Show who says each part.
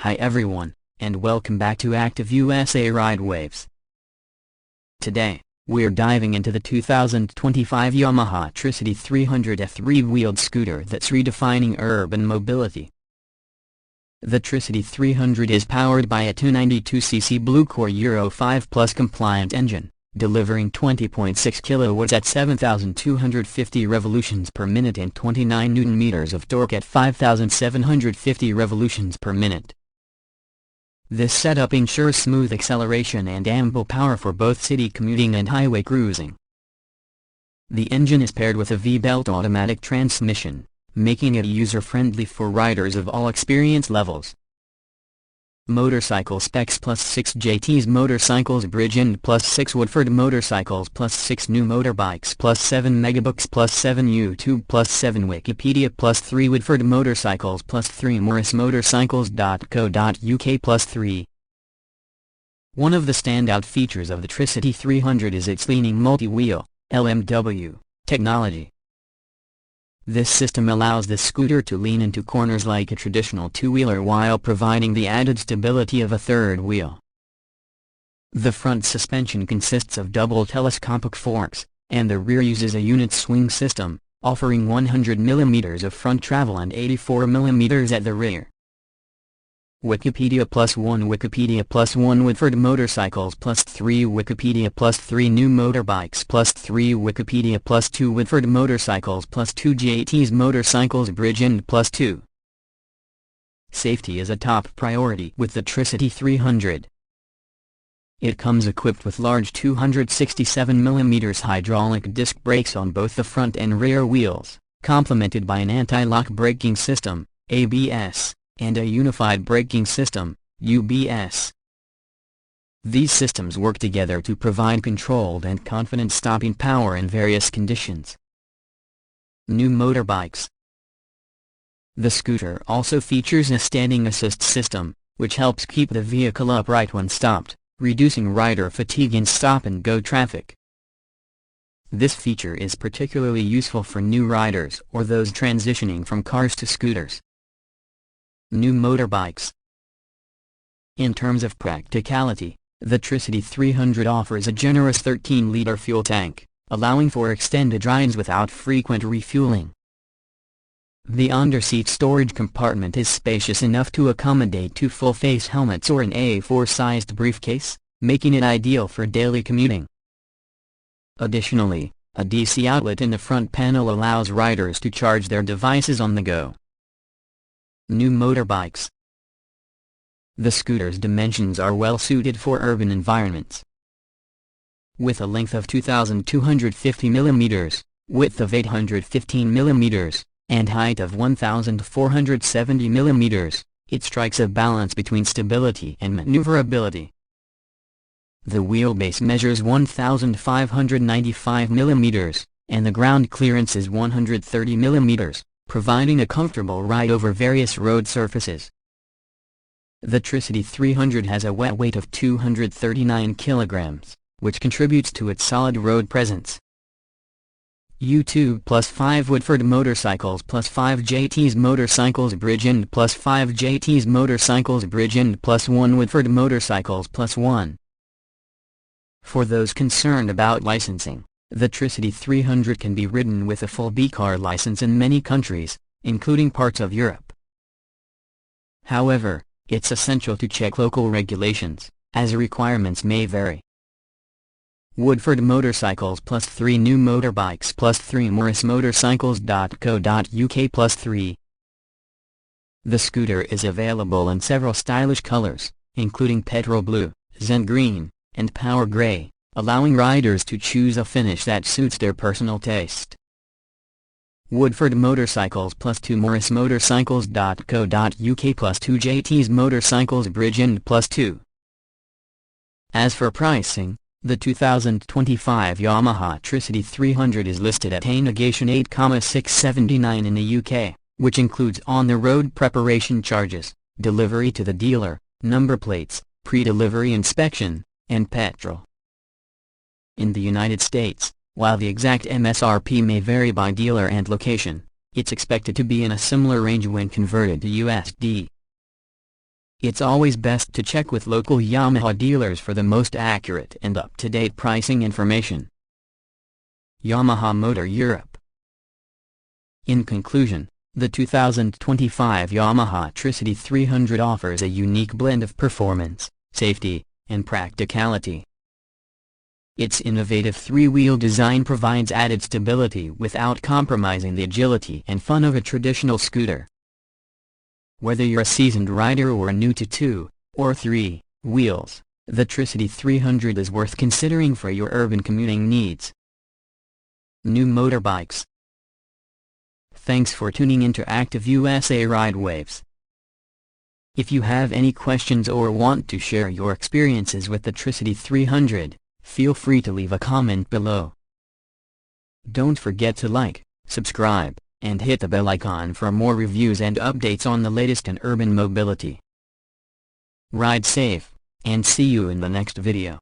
Speaker 1: Hi everyone, and welcome back to Active USA Ride Waves. Today, we're diving into the 2025 Yamaha Tricity 300, a three-wheeled scooter that's redefining urban mobility. The Tricity 300 is powered by a 292cc Blue-Core Euro 5 Plus compliant engine, delivering 20.6 kilowatts at 7,250 revolutions per minute and 29 Nm of torque at 5,750 revolutions per minute. This setup ensures smooth acceleration and ample power for both city commuting and highway cruising. The engine is paired with a V-belt automatic transmission, making it user-friendly for riders of all experience levels. Motorcycle specs: +6 JT's motorcycles, Bridge End, +6 Woodford motorcycles, +6 new motorbikes, +7 megabooks, +7 YouTube, +7 Wikipedia, +3 Woodford motorcycles, +3 Morris motorcycles.co.uk, +3. One of the standout features of the Tricity 300 is its leaning multi-wheel (LMW) technology. This system allows the scooter to lean into corners like a traditional two-wheeler while providing the added stability of a third wheel. The front suspension consists of double telescopic forks, and the rear uses a unit swing system, offering 100 mm of front travel and 84 mm at the rear. Wikipedia +1 Wikipedia +1 Woodford motorcycles, +3 Wikipedia, +3 new motorbikes, +3 Wikipedia, +2 Woodford motorcycles, +2 JT's motorcycles, Bridge End, +2. Safety is a top priority with the Tricity 300. It comes equipped with large 267 mm hydraulic disc brakes on both the front and rear wheels, complemented by an anti-lock braking system, ABS, and a unified braking system, UBS. These systems work together to provide controlled and confident stopping power in various conditions. New motorbikes. The scooter also features a standing assist system, which helps keep the vehicle upright when stopped, reducing rider fatigue in stop-and-go traffic. This feature is particularly useful for new riders or those transitioning from cars to scooters. New motorbikes. In terms of practicality, the Tricity 300 offers a generous 13-liter fuel tank, allowing for extended rides without frequent refueling. The underseat storage compartment is spacious enough to accommodate 2 full-face helmets or an A4-sized briefcase, making it ideal for daily commuting. Additionally, a DC outlet in the front panel allows riders to charge their devices on the go. New motorbikes. The scooter's dimensions are well suited for urban environments. With a length of 2,250 mm, width of 815 mm, and height of 1,470 mm, it strikes a balance between stability and maneuverability. The wheelbase measures 1,595 mm, and the ground clearance is 130 mm. Providing a comfortable ride over various road surfaces. The Tricity 300 has a wet weight of 239 kilograms, which contributes to its solid road presence. YouTube +5 Woodford motorcycles, +5 JT's motorcycles, Bridge End, +5 JT's motorcycles, Bridge End, +1 Woodford motorcycles, +1. For those concerned about licensing, the Tricity 300 can be ridden with a full B-car license in many countries, including parts of Europe. However, it's essential to check local regulations, as requirements may vary. Woodford motorcycles, +3 new motorbikes, +3 Morris motorcycles.co.uk, +3. The scooter is available in several stylish colors, including petrol blue, zen green, and power gray, allowing riders to choose a finish that suits their personal taste. Woodford motorcycles, +2 Morris motorcycles.co.uk, +2 JT's motorcycles, Bridge End, +2. As for pricing, the 2025 Yamaha Tricity 300 is listed at a negation $8,679 in the UK, which includes on-the-road preparation charges, delivery to the dealer, number plates, pre-delivery inspection, and petrol. In the United States, while the exact MSRP may vary by dealer and location, it's expected to be in a similar range when converted to USD. It's always best to check with local Yamaha dealers for the most accurate and up-to-date pricing information. Yamaha Motor Europe. In conclusion, the 2025 Yamaha Tricity 300 offers a unique blend of performance, safety, and practicality. Its innovative three-wheel design provides added stability without compromising the agility and fun of a traditional scooter. Whether you're a seasoned rider or new to 2 or 3 wheels, the Tricity 300 is worth considering for your urban commuting needs. New motorbikes. Thanks for tuning into Active USA Ride Waves. If you have any questions or want to share your experiences with the Tricity 300, feel free to leave a comment below. Don't forget to like, subscribe, and hit the bell icon for more reviews and updates on the latest in urban mobility. Ride safe, and see you in the next video.